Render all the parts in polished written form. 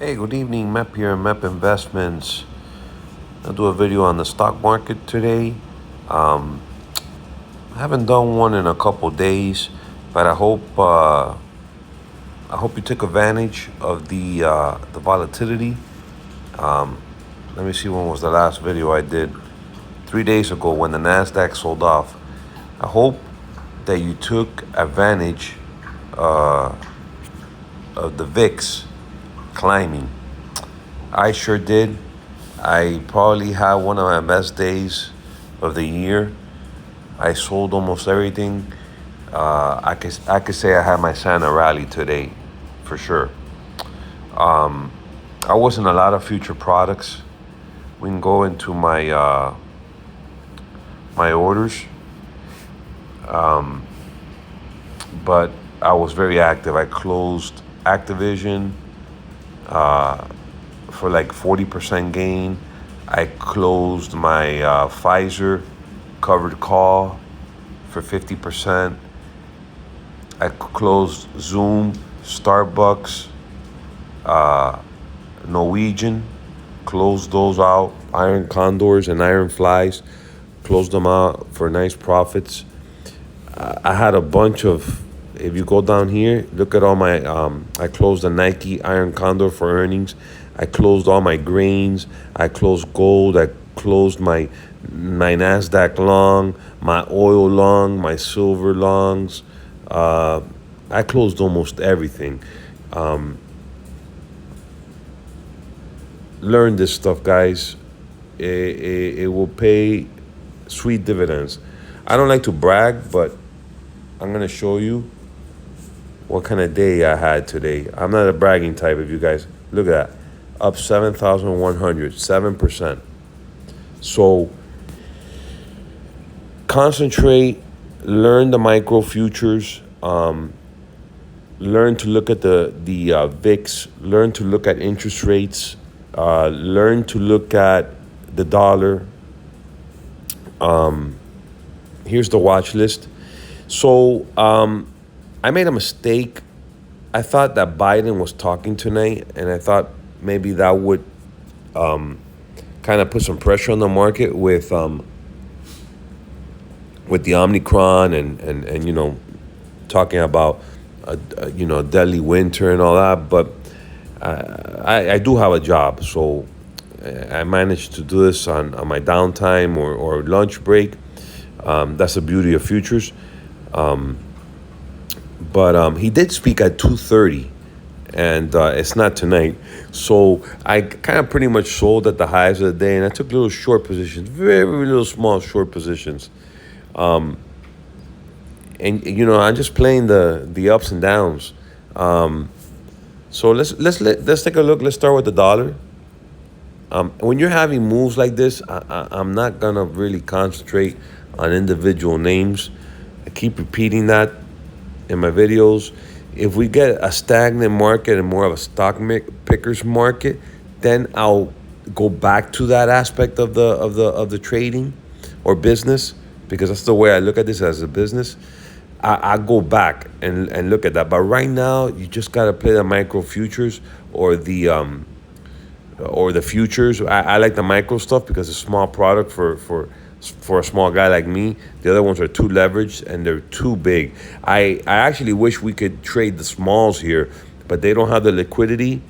Hey, good evening, Mep here, Mep Investments. I'll do a video on the stock market today. Um, I haven't done one in a couple days, but I hope you took advantage of the volatility. Um, Let me see, when was the last video I did? 3 days ago, when the Nasdaq sold off. I hope that you took advantage uh, of the VIX climbing. I sure did. I probably had one of my best days of the year. I sold almost everything. I could say I had my Santa rally today, for sure. I was in a lot of future products. We can go into my orders, but I was very active. I closed Activision for like 40% gain. I closed my Pfizer covered call for 50%. I closed Zoom, Starbucks, Norwegian, closed those out. Iron Condors and Iron Flies, closed them out for nice profits. I had a bunch of, if you go down here, look at all my, I closed the Nike Iron Condor for earnings. I closed all my grains. I closed gold. I closed my NASDAQ long, my oil long, my silver longs. Uh, I closed almost everything. Um, Learn this stuff, guys. It will pay sweet dividends. I don't like to brag, but I'm going to show you what kind of day I had today. I'm not a bragging type, if you guys look at that. Up 7,100, 7%. So concentrate, learn the micro futures, learn to look at the VIX, learn to look at interest rates, learn to look at the dollar. Here's the watch list. So I made a mistake. I thought that Biden was talking tonight, and I thought maybe that would kind of put some pressure on the market with the Omicron and talking about deadly winter and all that. But I do have a job, so I managed to do this on my downtime or lunch break. That's the beauty of futures. But he did speak at 2:30, and it's not tonight. So I kind of pretty much sold at the highs of the day, and I took little short positions, very, very little small short positions. And I'm just playing the ups and downs. So let's take a look. Let's start with the dollar. When you're having moves like this, I'm not gonna really concentrate on individual names. I keep repeating that in my videos. If we get a stagnant market and more of a pickers market, then I'll go back to that aspect of the trading or business, because that's the way I look at this, as a business. I go back and look at that. But right now, you just gotta play the micro futures or the futures. I like the micro stuff because it's a small product for a small guy like me. The other ones are too leveraged and they're too big. I actually wish we could trade the smalls here, but they don't have the liquidity.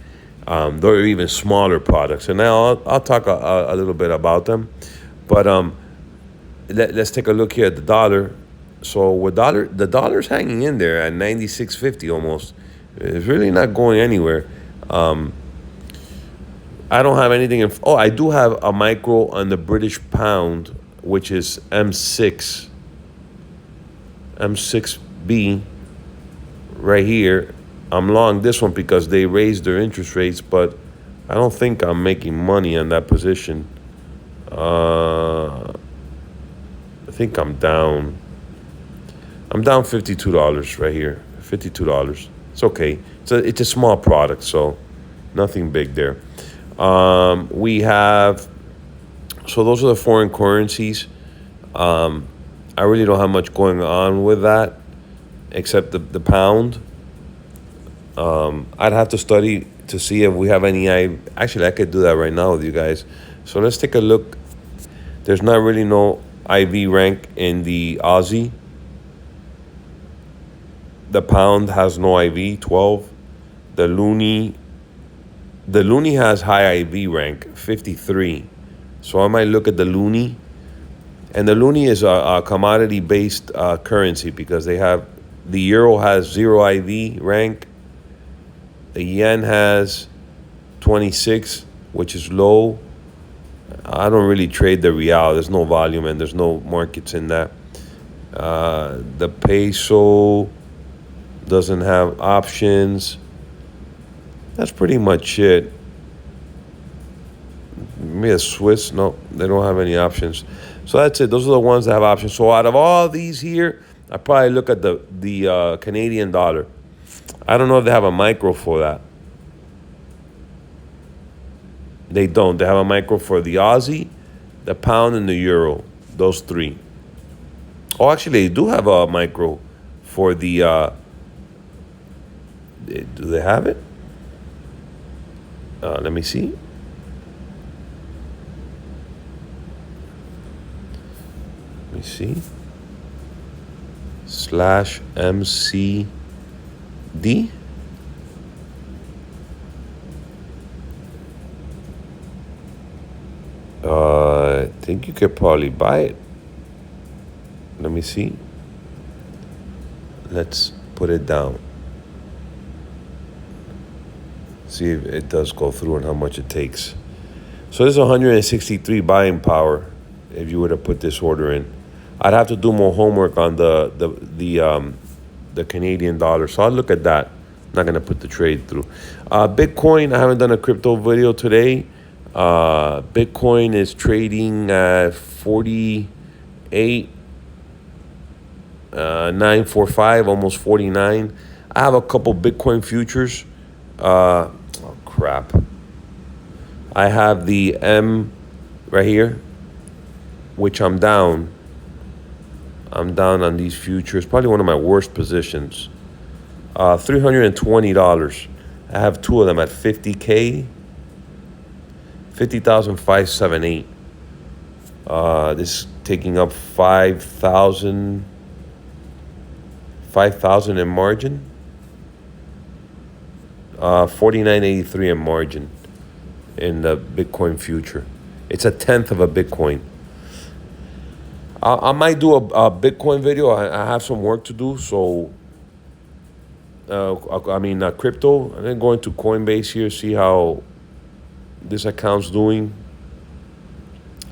They're even smaller products, and now I'll talk a little bit about them. But let's take a look here at the dollar. So with the dollar's hanging in there at 96.50 almost. It's really not going anywhere. I don't have anything I do have a micro on the British pound, which is M6B right here. I'm long this one because they raised their interest rates, but I don't think I'm making money on that position. I think I'm down. I'm down $52 right here. $52. It's okay. It's a small product, so nothing big there. We have, so those are the foreign currencies. I really don't have much going on with that, except the pound. I'd have to study to see if we have any. Actually, I could do that right now with you guys. So let's take a look. There's not really no IV rank in the Aussie. The pound has no IV, 12. The loonie has high IV rank, 53. So I might look at the loonie. And the loonie is a commodity-based currency because the euro has 0 IV rank. The yen has 26, which is low. I don't really trade the real. There's no volume and there's no markets in that. The peso doesn't have options. That's pretty much it. Maybe a Swiss. No, they don't have any options. So that's it. Those are the ones that have options. So out of all these here, I probably look at the Canadian dollar. I don't know if they have a micro for that. They don't. They have a micro for the Aussie, the pound, and the euro. Those three. Oh, actually, they do have a micro for the... do they have it? Let me see. Let me see. /MCD. I think you could probably buy it. Let me see. Let's put it down. See if it does go through and how much it takes. So there's 163 buying power if you were to put this order in. I'd have to do more homework on the Canadian dollar. So I'll look at that. I'm not gonna put the trade through. Bitcoin, I haven't done a crypto video today. Bitcoin is trading at 48,945, almost 49. I have a couple Bitcoin futures. Oh crap. I have the M right here, which I'm down. I'm down on these futures. Probably one of my worst positions. $320. I have two of them at 50K. 50,578. This is taking up 5,000 in margin. 49.83 in margin in the Bitcoin future. It's a tenth of a Bitcoin. I might do a Bitcoin video. I have some work to do, so crypto. I'm then going to Coinbase here, see how this account's doing.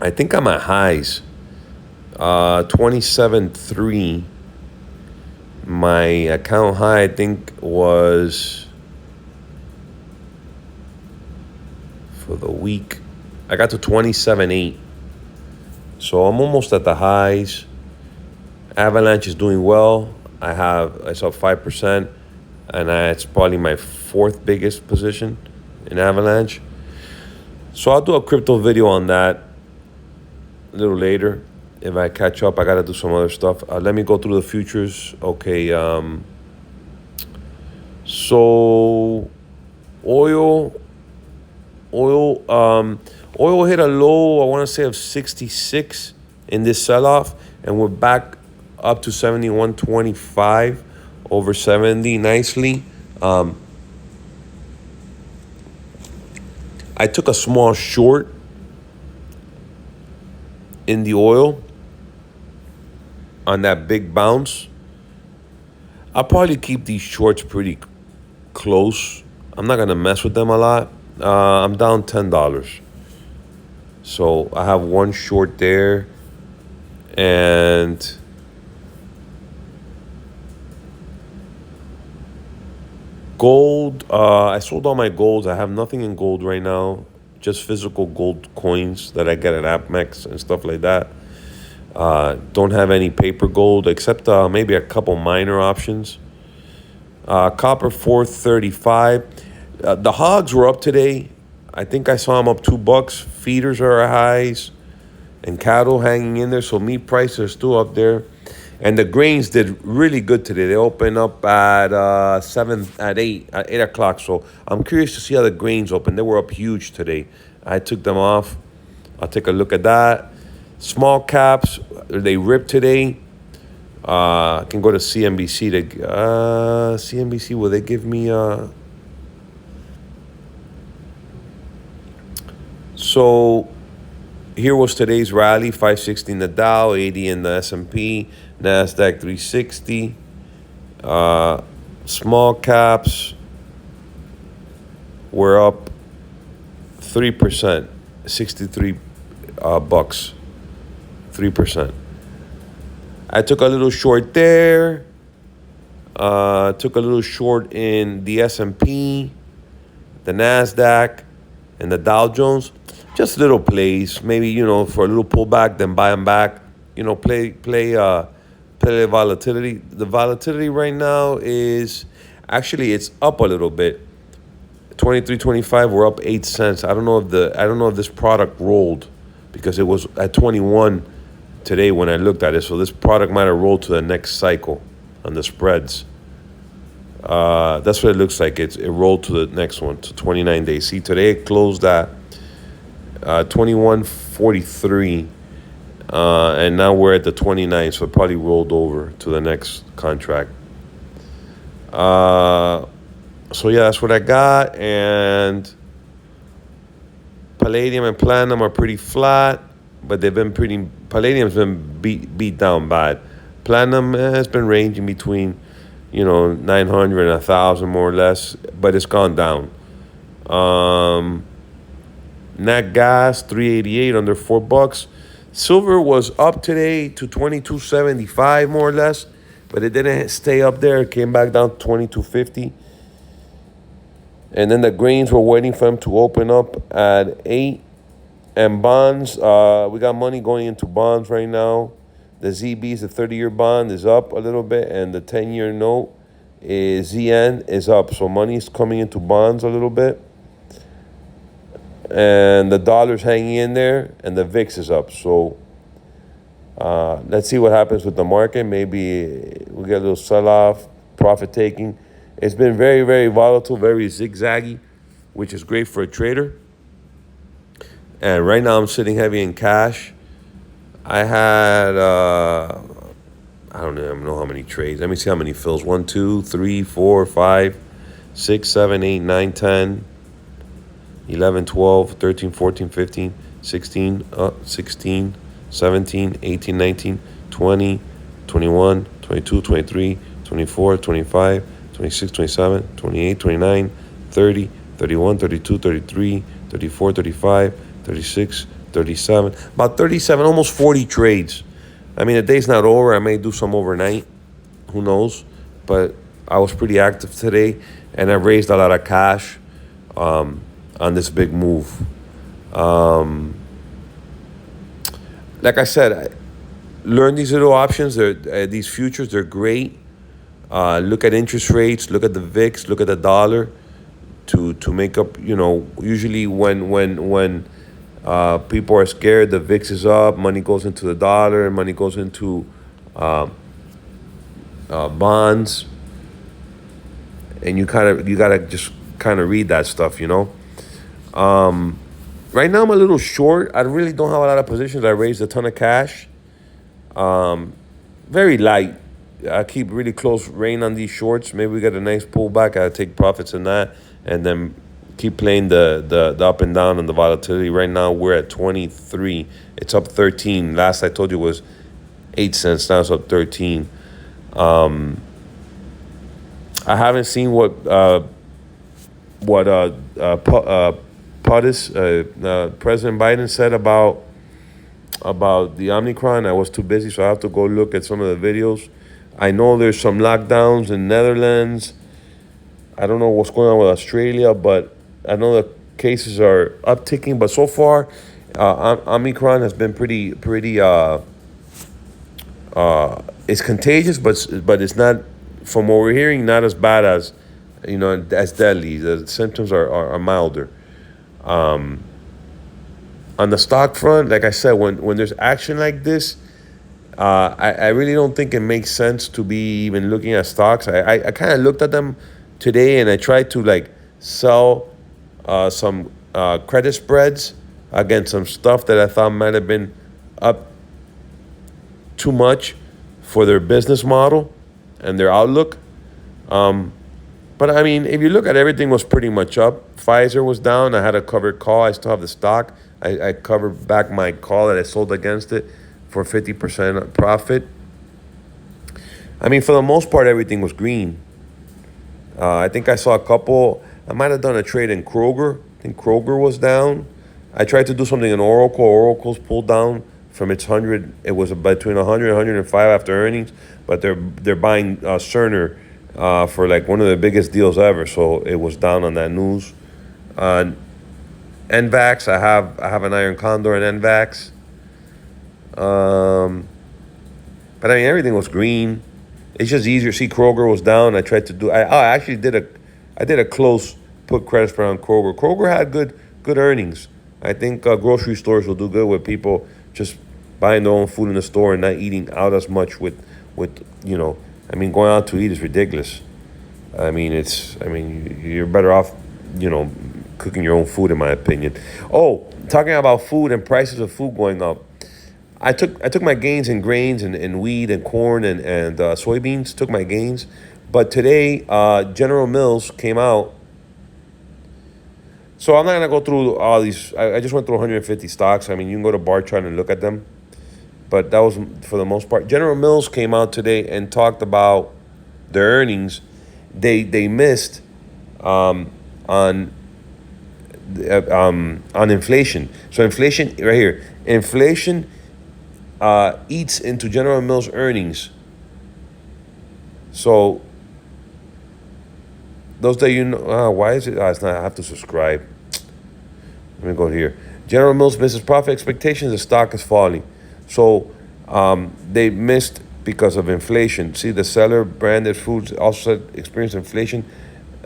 I think I'm at highs. 27.3. My account high, I think, was for the week. I got to 27.8. So I'm almost at the highs. Avalanche is doing well. It's up 5%, and it's probably my fourth biggest position in Avalanche. So I'll do a crypto video on that a little later. If I catch up, I got to do some other stuff. Let me go through the futures. Okay. So oil hit a low, I want to say, of 66 in this sell-off, and we're back up to 71.25 over 70 nicely. I took a small short in the oil on that big bounce. I'll probably keep these shorts pretty close. I'm not going to mess with them a lot. I'm down $10. So I have one short there. And gold, I sold all my golds. I have nothing in gold right now. Just physical gold coins that I get at AppMex and stuff like that. Don't have any paper gold except maybe a couple minor options. Copper 435. The hogs were up today. I think I saw them up $2. Feeders are at highs, and cattle hanging in there. So meat prices are still up there. And the grains did really good today. They opened up at 8 o'clock. So I'm curious to see how the grains open. They were up huge today. I took them off. I'll take a look at that. Small caps, they ripped today. I can go to CNBC. CNBC, will they give me... So here was today's rally, 560 in the Dow, 80 in the S&P, NASDAQ 360. Small caps were up 3%, 63 bucks, 3%. I took a little short there. Took a little short in the S&P, the NASDAQ, and the Dow Jones. Just little plays, maybe, for a little pullback, then buy them back. Play the volatility. The volatility right now is actually it's up a little bit. 23.25, we're up 8 cents. I don't know if this product rolled because it was at 21 today when I looked at it. So this product might have rolled to the next cycle on the spreads. That's what it looks like. It rolled to the next one, to 29 days. See, today it closed at 21.43, and now we're at the 29, so it probably rolled over to the next contract. So yeah, that's what I got. And palladium and platinum are pretty flat, but palladium's been beat down bad. Platinum has been ranging between 900 and 1,000 more or less, but it's gone down. Nat gas 388 under $4. Silver was up today to 22.75 more or less, but it didn't stay up there. It came back down to 22.50. And then the grains were waiting for them to open up at 8. And bonds, we got money going into bonds right now. The ZBs, the 30-year bond, is up a little bit, and the 10-year note ZN is up. So money is coming into bonds a little bit. And the dollar's hanging in there, and the VIX is up. So let's see what happens with the market. Maybe we get a little sell-off, profit-taking. It's been very, very volatile, very zigzaggy, which is great for a trader. And right now I'm sitting heavy in cash. I had, I don't even know how many trades. Let me see how many fills. 1, 2, 3, 4, 5, 6, 7, 8, 9, 10, 11, 12, 13, 14, 15, 16, 16, 17, 18, 19, 20, 21, 22, 23, 24, 25, 26, 27, 28, 29, 30, 31, 32, 33, 34, 35, 36, 37. About 37, almost 40 trades. I mean, the day's not over. I may do some overnight. Who knows? But I was pretty active today, and I raised a lot of cash on this big move. Like I said, learn these little options. These futures, they're great. Look at interest rates. Look at the VIX. Look at the dollar to make up. Usually when people are scared, the VIX is up. Money goes into the dollar. Money goes into bonds. And you gotta just kind of read that stuff. Right now I'm a little short. I really don't have a lot of positions. I raised a ton of cash. Very light. I keep really close rein on these shorts. Maybe we get a nice pullback. I take profits in that, and then keep playing the up and down and the volatility. Right now we're at 23. It's up 13. Last I told you was 8 cents. Now it's up 13. I haven't seen what President Biden said about the Omicron. I was too busy, so I have to go look at some of the videos. I know there's some lockdowns in Netherlands. I don't know what's going on with Australia, but I know the cases are upticking. But so far, Omicron has been pretty. It's contagious, but it's not. From what we're hearing, not as bad as as deadly. The symptoms are milder. On the stock front, like I said, when there's action like this, I really don't think it makes sense to be even looking at stocks. I kind of looked at them today and I tried to like sell some credit spreads against some stuff that I thought might have been up too much for their business model and their outlook. Um, but I mean, if you look at everything was pretty much up. Pfizer was down. I had a covered call. I still have the stock. I covered back my call that I sold against it for 50% profit. I mean, for the most part, everything was green. I think I saw a couple. I might have done a trade in Kroger. I think Kroger was down. I tried to do something in Oracle. Oracle's pulled down from its 100. It was between 100 and 105 after earnings, but they're buying Cerner for like one of the biggest deals ever. So it was down on that news. Uh, NVAX. I have an Iron Condor in NVAX. Um, but I mean, everything was green. It's just easier. See, Kroger was down. I tried to do. I actually did a close put credit spread on Kroger. Kroger had good earnings. I think grocery stores will do good with people just buying their own food in the store and not eating out as much with you know. I mean, going out to eat is ridiculous. I mean, you're better off, cooking your own food, in my opinion. Oh, talking about food and prices of food going up. I took my gains in grains and wheat and corn and soybeans. Took my gains, but today General Mills came out. So I'm not gonna go through all these. I just went through 150 stocks. I mean, you can go to bar chart and look at them, but that was for the most part. General Mills came out today and talked about their earnings. They missed um, on on inflation. So inflation right here. Inflation eats into General Mills earnings. So those that why is it? It's not. I have to subscribe. Let me go here. General Mills misses profit expectations. The stock is falling. So they missed because of inflation. See, the seller branded foods also experienced inflation,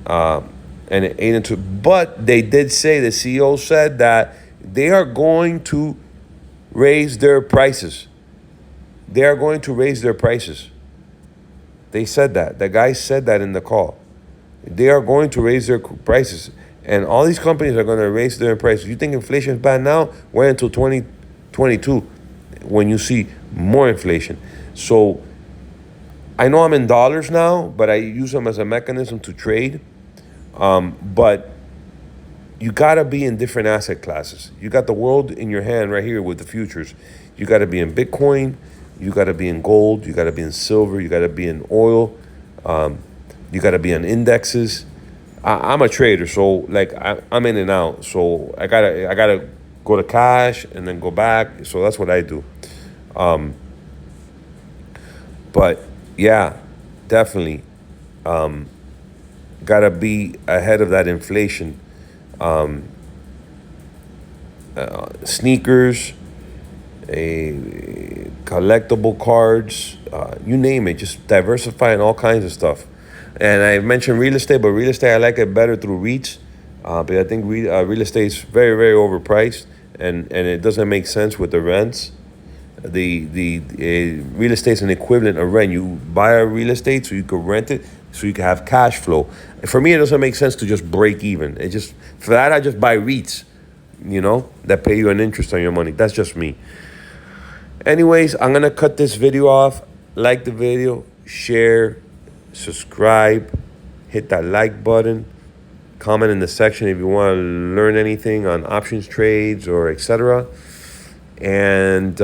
and it ate into. But they did say, the CEO said that they are going to raise their prices. They are going to raise their prices. They said that. The guy said that in the call. They are going to raise their prices. And all these companies are going to raise their prices. You think inflation is bad now? Wait until 2022 when you see more inflation. So I know I'm in dollars now, but I use them as a mechanism to trade. But you got to be in different asset classes. You got the world in your hand right here with the futures. You got to be in Bitcoin. You got to be in gold. You got to be in silver. You got to be in oil. You got to be on indexes. I'm a trader, so like I'm in and out. So I gotta go to cash and then go back. So that's what I do. But yeah, definitely gotta be ahead of that inflation. Um, Sneakers, collectible cards, you name it. Just diversifying all kinds of stuff. And I mentioned real estate, but real estate I like it better through REITs. But I think real estate is very, very overpriced, and it doesn't make sense with the rents. The real estate is an equivalent of rent. You buy a real estate so you could rent it, so you can have cash flow. For me, it doesn't make sense to just break even. For that I just buy REITs, that pay you an interest on your money. That's just me. Anyways, I'm gonna cut this video off. Like the video, share, subscribe, hit that like button, comment in the section if you want to learn anything on options trades or etc. And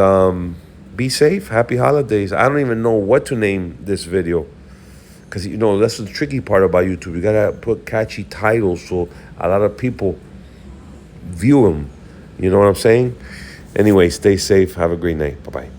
be safe. Happy holidays. I don't even know what to name this video, because that's the tricky part about YouTube. You gotta put catchy titles so a lot of people view them. You know what I'm saying? Anyway, stay safe. Have a great night. Bye bye.